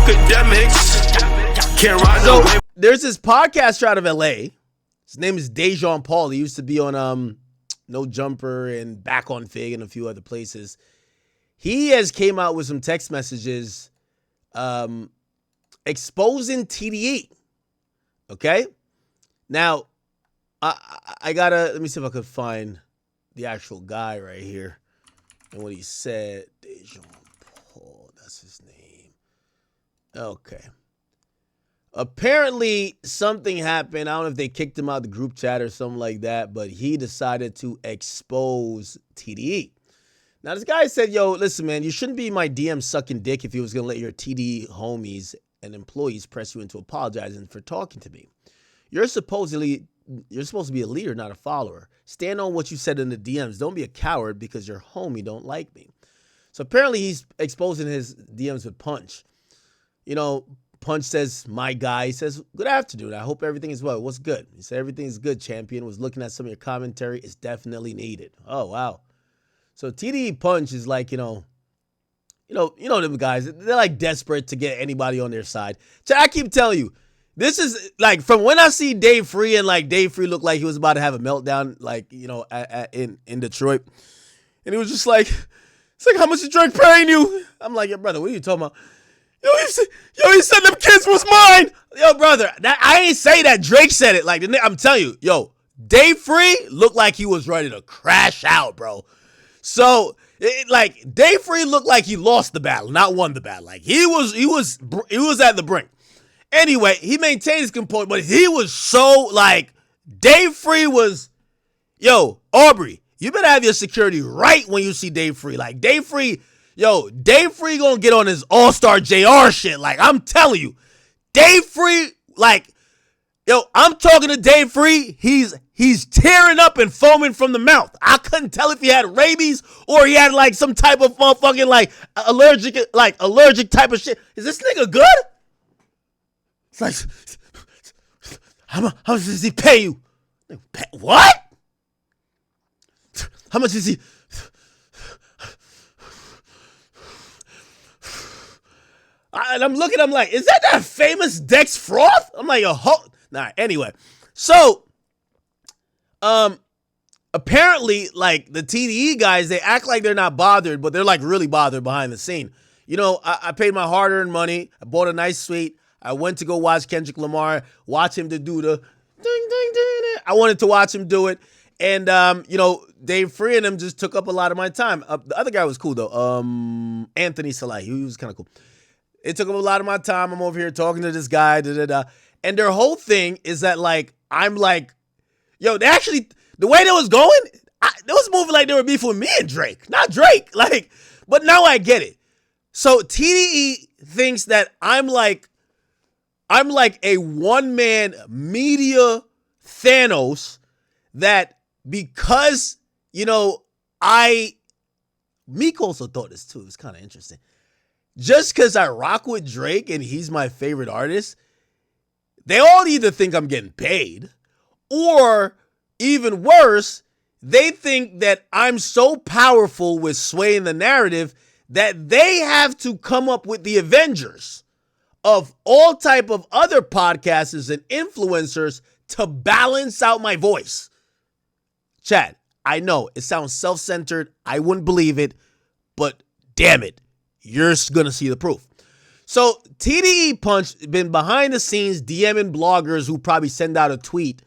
Akademiks. Can't ride So no wave. there's this podcaster out of LA. His name is Dejon Paul. He used to be on No Jumper and Back on Fig and a few other places. He has came out with some text messages exposing TDE. Okay? Now, I gotta, let me see if I could find the actual guy right here and what he said. Dejon Paul, that's his name. Okay. Apparently, something happened. I don't know if they kicked him out of the group chat or something like that, but he decided to expose TDE. Now, this guy said, yo, listen, man, you shouldn't be my DM sucking dick if you was going to let your TDE homies and employees press you into apologizing for talking to me. You're supposed to be a leader, not a follower. Stand on what you said in the DMs. Don't be a coward because your homie don't like me. So apparently he's exposing his DMs with Punch. You know, Punch says, my guy. He says, good afternoon. I hope everything is well. What's good? He said, everything is good, champion. Was looking at some of your commentary. It's definitely needed. Oh, wow. So TDE Punch is like, you know them guys. They're like desperate to get anybody on their side. So I keep telling you, this is like from when I see Dave Free and like Dave Free looked like he was about to have a meltdown, like, you know, in Detroit. And he was just like, it's like, how much is Drake paying you? I'm like, yo, brother, what are you talking about? Yo, he said them kids was mine. Yo, brother, I ain't say that. Drake said it. Like, I'm telling you, yo, Dave Free looked like he was ready to crash out, bro. So, Dave Free looked like he lost the battle, not won the battle. Like, he was at the brink. Anyway, he maintained his composure, but he was so, like, Dave Free was, yo, Aubrey, you better have your security right when you see Dave Free. Like, Dave Free gonna get on his All-Star JR shit. Like, I'm telling you, Dave Free, like, yo, I'm talking to Dave Free. He's tearing up and foaming from the mouth. I couldn't tell if he had rabies or he had like some type of motherfucking like allergic type of shit. Is this nigga good? It's like, how much does he pay you? What? How much is he? And I'm looking, I'm like, is that famous Dex Froth? I'm like, nah, anyway. So, apparently, like, the TDE guys, they act like they're not bothered, but they're, like, really bothered behind the scene. You know, I paid my hard-earned money. I bought a nice suite. I went to go watch Kendrick Lamar, watch him to do the ding, ding, ding. I wanted to watch him do it. And, you know, Dave Free and him just took up a lot of my time. The other guy was cool, though. Anthony Salah. He was kind of cool. It took up a lot of my time. I'm over here talking to this guy, And their whole thing is that, like, I'm like, yo, they actually, the way they was going, they was moving like they were beefing with me and Drake, not Drake. Like, but now I get it. So TDE thinks that I'm like a one-man media Thanos that because, you know, Meek also thought this too. It's kind of interesting. Just because I rock with Drake and he's my favorite artist, they all either think I'm getting paid or, even worse, they think that I'm so powerful with swaying the narrative that they have to come up with the Avengers of all type of other podcasters and influencers to balance out my voice. Chad, I know it sounds self-centered. I wouldn't believe it, but damn it. You're going to see the proof. So TDE Punch been behind the scenes DMing bloggers who probably send out a tweet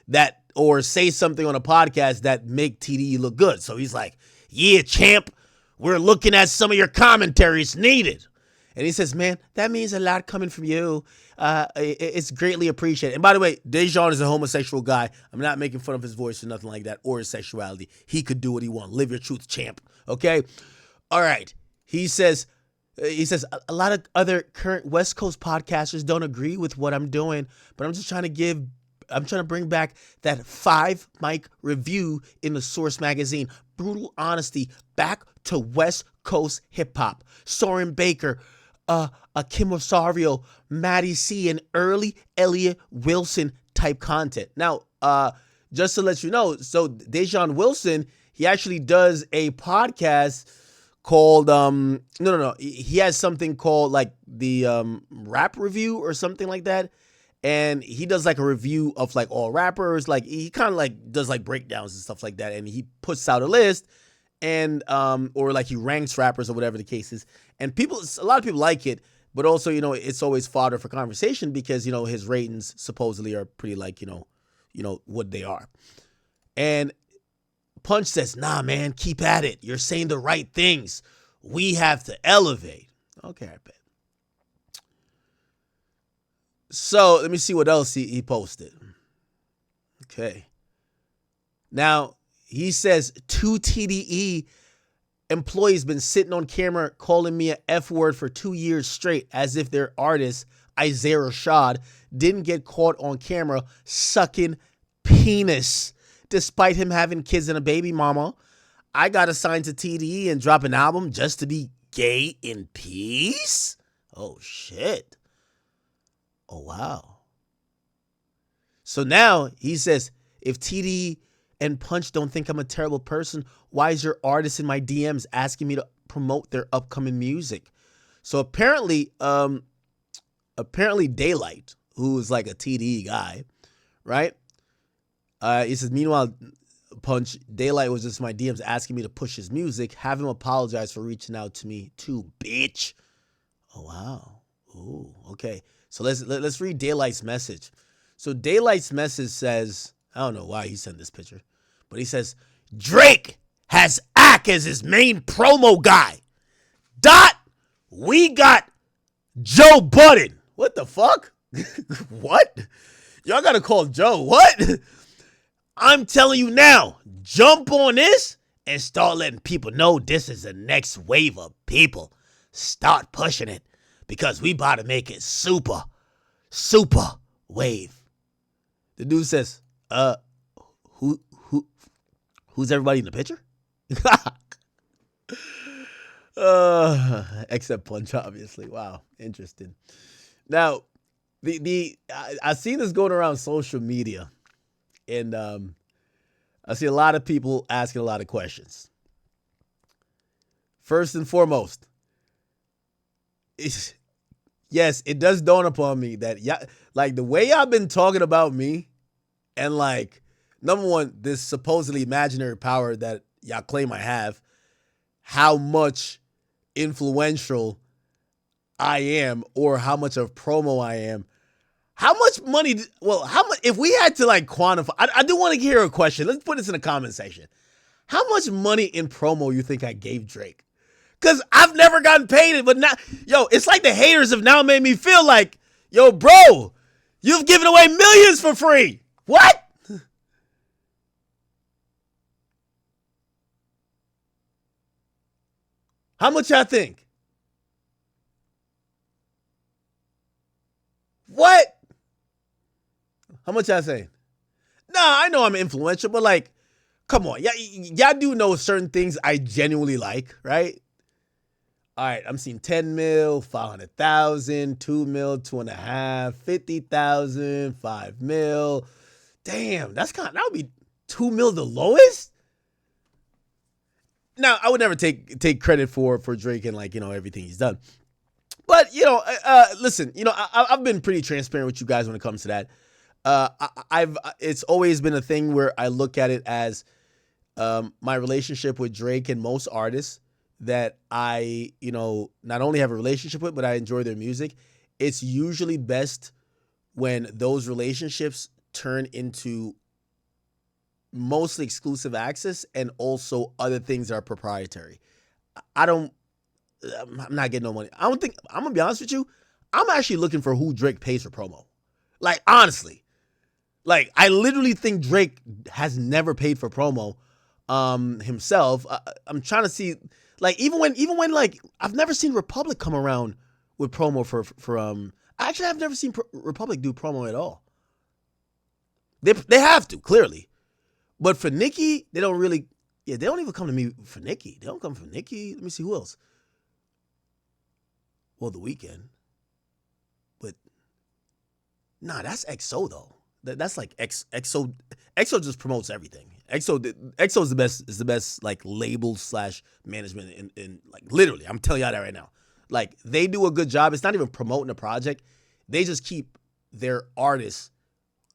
that or say something on a podcast that make TDE look good. So he's like, yeah, champ, we're looking at some of your commentaries needed. And he says, man, that means a lot coming from you. It's greatly appreciated. And by the way, Dejon is a homosexual guy. I'm not making fun of his voice or nothing like that or his sexuality. He could do what he wants. Live your truth, champ. Okay? All right. He says, a lot of other current West Coast podcasters don't agree with what I'm doing, but I'm trying to bring back that 5 mic review in the Source magazine. Brutal honesty, back to West Coast hip hop. Soren Baker, Kim Rosario, Maddie C, and early Elliott Wilson type content. Now, just to let you know, so Dejon Wilson, he actually does a podcast called no. He has something called like the rap review or something like that. And he does like a review of like all rappers. Like he kind of like does like breakdowns and stuff like that. And he puts out a list and or like he ranks rappers or whatever the case is. And a lot of people like it, but also, it's always fodder for conversation because, his ratings supposedly are pretty like, what they are. And Punch says, nah, man, keep at it. You're saying the right things. We have to elevate. Okay, I bet. So let me see what else he posted. Okay. Now, he says 2 TDE employees been sitting on camera calling me an F word for 2 years straight as if their artist, Isaiah Rashad, didn't get caught on camera sucking penis despite him having kids and a baby mama. I got assigned to TDE and drop an album just to be gay in peace? Oh, shit. Oh, wow. So now he says, if TDE and Punch don't think I'm a terrible person, why is your artist in my DMs asking me to promote their upcoming music? So apparently Daylyt, who is like a TDE guy, right? He says, meanwhile, Punch, Daylyt was just in my DMs asking me to push his music. Have him apologize for reaching out to me too, bitch. Oh, wow. Ooh, okay. So let's read Daylight's message. So Daylight's message says, I don't know why he sent this picture, but he says, Drake has Ak as his main promo guy. We got Joe Budden. What the fuck? What? Y'all gotta call Joe. What? I'm telling you now, jump on this and start letting people know this is the next wave of people. Start pushing it because we about to make it super wave. The dude says, who's everybody in the picture? Except Punch, obviously. Wow, interesting. Now, I've seen this going around social media, and I see a lot of people asking a lot of questions. First and foremost, yes, it does dawn upon me that like the way y'all been talking about me, and like number one, this supposedly imaginary power that y'all claim I have, how much influential I am or how much of promo I am. How much money, how much, if we had to like quantify, I do want to hear a question. Let's put this in the comment section. How much money in promo you think I gave Drake? Because I've never gotten paid it, but now, it's like the haters have now made me feel like, bro, you've given away millions for free. What? How much y'all think? What? How much y'all saying? Nah, I know I'm influential, but like, come on. Y'all do know certain things I genuinely like, right? All right, I'm seeing 10 mil, 500,000, 2 mil, 2.5, 50,000, 5 mil. Damn, that would be 2 mil the lowest? Now, I would never take credit for Drake and like, everything he's done. But, listen, I've been pretty transparent with you guys when it comes to that. It's always been a thing where I look at it as my relationship with Drake and most artists that I, not only have a relationship with, but I enjoy their music. It's usually best when those relationships turn into mostly exclusive access and also other things that are proprietary. I'm not getting no money. I'm going to be honest with you. I'm actually looking for who Drake pays for promo. Like, honestly. Like, I literally think Drake has never paid for promo himself. I'm trying to see, like, even when like, I've never seen Republic come around with promo for actually, I've never seen Republic do promo at all. They have to, clearly. But for Nicki, they don't really, they don't even come to me for Nicki. They don't come for Nicki. Let me see who else. Well, The Weeknd. But, nah, that's XO, though. That's like XO. XO just promotes everything. EXO is the best like label slash management in like literally. I'm telling y'all that right now. Like they do a good job. It's not even promoting a project. They just keep their artists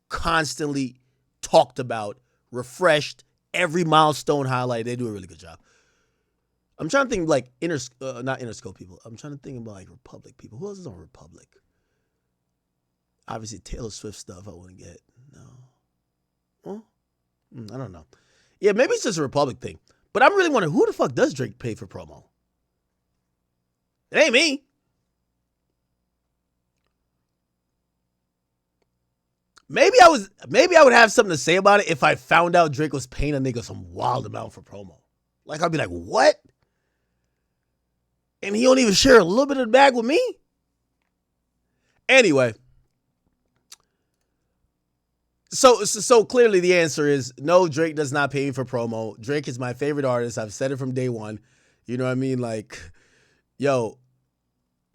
constantly talked about, refreshed, every milestone highlighted. They do a really good job. I'm trying to think like not Interscope people. I'm trying to think about like Republic people. Who else is on Republic? Obviously Taylor Swift stuff I wouldn't get. No. Well, I don't know. Yeah, maybe it's just a Republic thing. But I'm really wondering, who the fuck does Drake pay for promo? It ain't me. Maybe I would have something to say about it if I found out Drake was paying a nigga some wild amount for promo. Like I'd be like, what? And he don't even share a little bit of the bag with me? Anyway. So clearly the answer is no, Drake does not pay me for promo. Drake is my favorite artist. I've said it from day one. You know what I mean? Like, yo,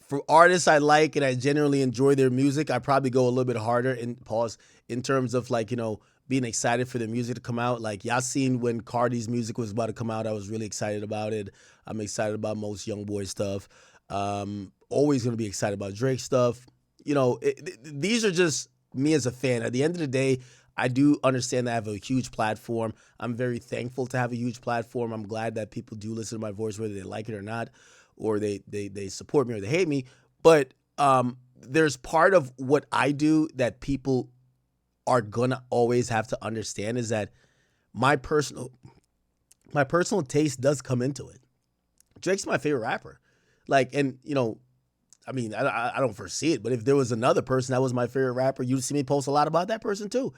for artists I like and I genuinely enjoy their music, I probably go a little bit harder in terms of like, you know, being excited for the music to come out. Like y'all seen when Cardi's music was about to come out, I was really excited about it. I'm excited about most YoungBoy stuff. Always going to be excited about Drake stuff. You know, these are just me as a fan. At the end of the day, I do understand that I have a huge platform. I'm very thankful to have a huge platform. I'm glad that people do listen to my voice, whether they like it or not, or they support me or they hate me. But there's part of what I do that people are gonna always have to understand is that my personal taste does come into it. Drake's my favorite rapper. Like, and you know, I mean, I don't foresee it, but if there was another person that was my favorite rapper, you'd see me post a lot about that person too.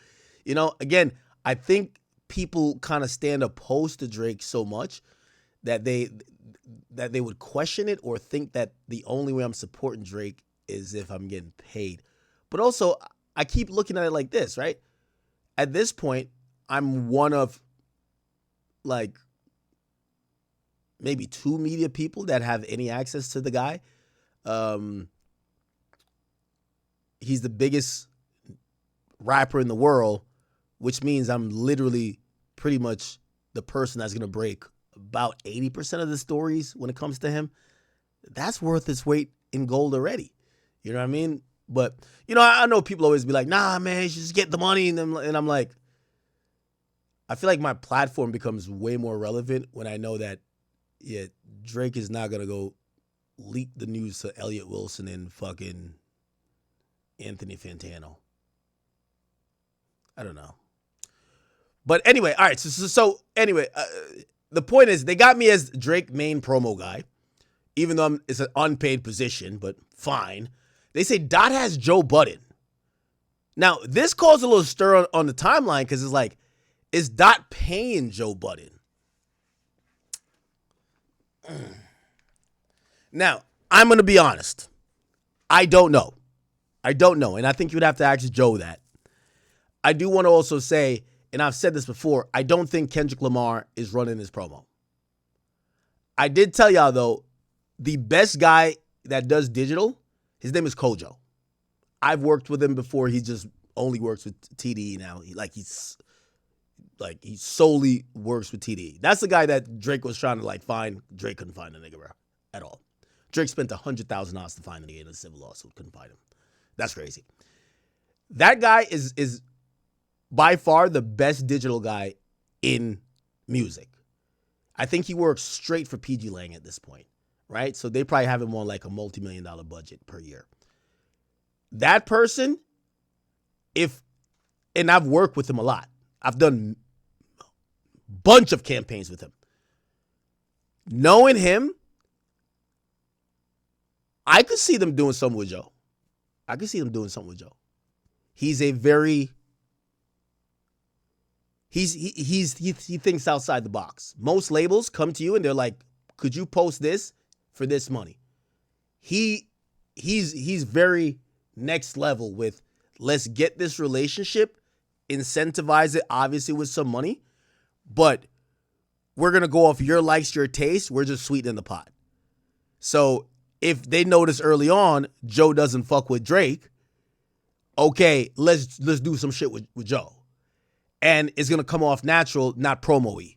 You know, again, I think people kind of stand opposed to Drake so much that they would question it or think that the only way I'm supporting Drake is if I'm getting paid. But also, I keep looking at it like this, right? At this point, I'm one of like maybe 2 media people that have any access to the guy. He's the biggest rapper in the world, which means I'm literally pretty much the person that's going to break about 80% of the stories when it comes to him. That's worth its weight in gold already. You know what I mean? But, you know, I know people always be like, nah, man, you should just get the money. And I'm like, I feel like my platform becomes way more relevant when I know that, yeah, Drake is not going to go leak the news to Elliott Wilson and fucking Anthony Fantano. I don't know. But anyway, all right. So anyway, the point is they got me as Drake main promo guy, even though it's an unpaid position, but fine. They say Dot has Joe Budden. Now, this caused a little stir on the timeline because it's like, is Dot paying Joe Budden? Now, I'm going to be honest. I don't know. And I think you would have to ask Joe that. I do want to also say, and I've said this before, I don't think Kendrick Lamar is running his promo. I did tell y'all, though, the best guy that does digital, his name is Kojo. I've worked with him before. He just only works with TDE now. He solely works with TDE. That's the guy that Drake was trying to like find. Drake couldn't find the nigga, bro, at all. Drake spent $100,000 to find the nigga in a civil lawsuit. Couldn't find him. That's crazy. That guy is by far the best digital guy in music. I think he works straight for PG Lang at this point, right? So they probably have him on like a multi-million-dollar budget per year. That person, and I've worked with him a lot. I've done a bunch of campaigns with him. Knowing him, I could see them doing something with Joe. He's a very he thinks outside the box. Most labels come to you and they're like, "Could you post this for this money?" He's very next level with, let's get this relationship, incentivize it obviously with some money, but we're going to go off your likes, your taste. We're just sweetening the pot. So if they notice early on Joe doesn't fuck with Drake, okay, let's do some shit with Joe. and it's gonna come off natural, not promo-y,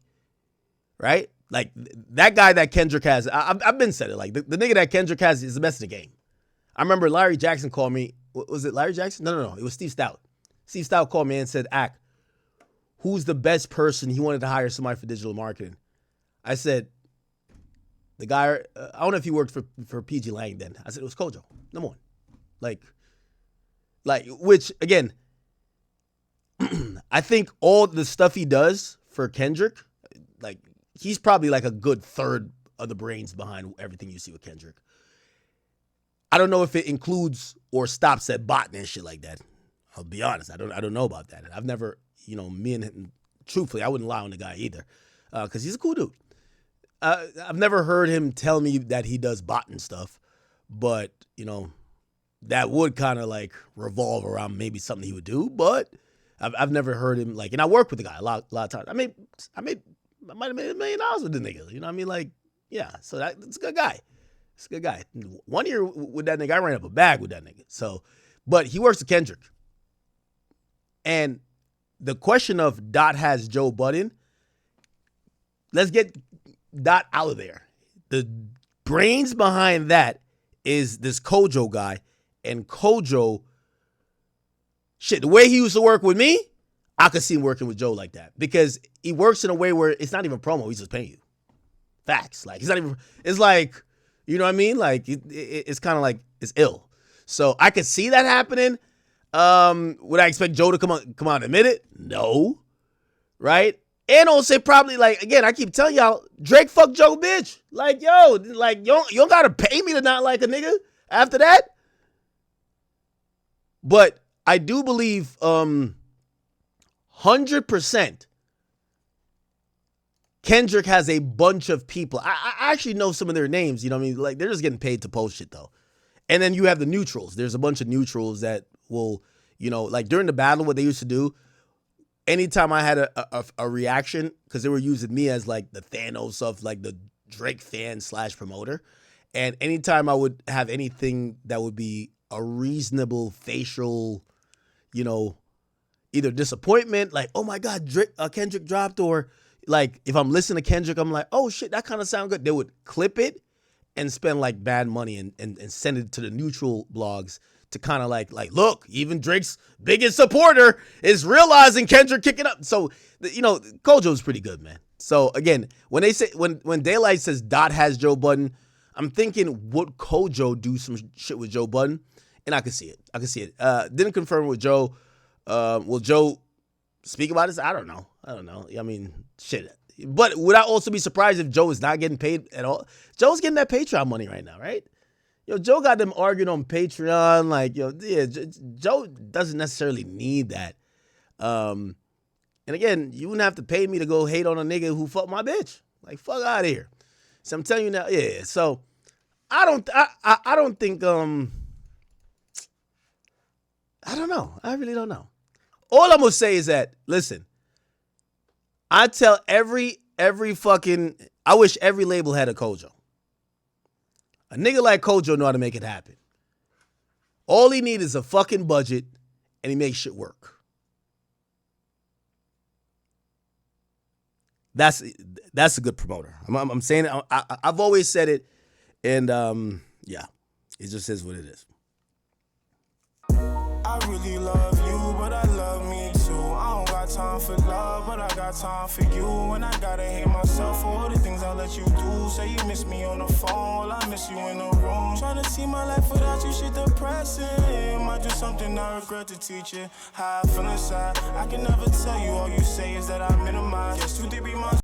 right? Like that guy that Kendrick has, I've been said it. Like the nigga that Kendrick has is the best in the game. I remember Larry Jackson called me. Was it Larry Jackson? No. It was Steve Stout. Steve Stout called me and said, "Ak, who's the best person?" He wanted to hire somebody for digital marketing. I said, the guy. I don't know if he worked for PG Lang then. I said it was Kojo. Number one. Like, which again, I think all the stuff he does for Kendrick, like he's probably like a good third of the brains behind everything you see with Kendrick. I don't know if it includes or stops at botting and shit like that. I'll be honest. I don't know about that. I've never, me and him, truthfully, I wouldn't lie on the guy either, because he's a cool dude. I've never heard him tell me that he does botting stuff, but that would kind of like revolve around maybe something he would do. But I've never heard him like, and I work with the guy a lot of times. I might have made $1 million with the nigga. You know what I mean? Like, yeah. So that's a good guy. It's a good guy. 1 year with that nigga, I ran up a bag with that nigga. So, but he works with Kendrick. And the question of Dot has Joe Budden, let's get Dot out of there. The brains behind that is this Kojo guy. And Kojo, shit, the way he used to work with me, I could see him working with Joe like that. Because he works in a way where it's not even promo, he's just paying you. Facts. Like, it's like, you know what I mean? Like, it's kind of like, it's ill. So I could see that happening. Would I expect Joe to come out and admit it? No. Right? And also probably, like, again, I keep telling y'all, Drake fucked Joe bitch. Like, yo, like, you don't gotta pay me to not like a nigga after that. But I do believe 100% Kendrick has a bunch of people. I actually know some of their names, you know what I mean? Like, they're just getting paid to post shit, though. And then you have the neutrals. There's a bunch of neutrals that will, like during the battle, what they used to do, anytime I had a reaction, because they were using me as like the Thanos of like the Drake fan / promoter. And anytime I would have anything that would be a reasonable facial, either disappointment, like, oh my God, Kendrick dropped, or like if I'm listening to Kendrick, I'm like, oh shit, that kind of sound good. They would clip it and spend like bad money and send it to the neutral blogs to kind of like, look, even Drake's biggest supporter is realizing Kendrick kicking up. So, Kojo's pretty good, man. So again, when they say, when Daylyt says Dot has Joe Budden, I'm thinking, would Kojo do some shit with Joe Budden? And I can see it. Didn't confirm with Joe. Will Joe speak about this? I don't know. I mean, shit. But would I also be surprised if Joe is not getting paid at all? Joe's getting that Patreon money right now, right? Joe got them arguing on Patreon. Like, Joe doesn't necessarily need that. And again, you wouldn't have to pay me to go hate on a nigga who fucked my bitch. Like, fuck out of here. So I'm telling you now, yeah. So I don't think, I don't know. I really don't know. All I'm gonna say is that, listen, I tell every fucking, I wish every label had a Kojo. A nigga like Kojo know how to make it happen. All he needs is a fucking budget, and he makes shit work. That's a good promoter. I'm saying it. I've always said it, and yeah, it just is what it is. I really love you, but I love me too. I don't got time for love, but I got time for you. And I gotta hate myself for all the things I let you do. Say you miss me on the phone, well, I miss you in the room. Trying to see my life without you, shit depressing. Might do something I regret to teach you. How I feel inside, I can never tell you. All you say is that I minimize. Just too deep in my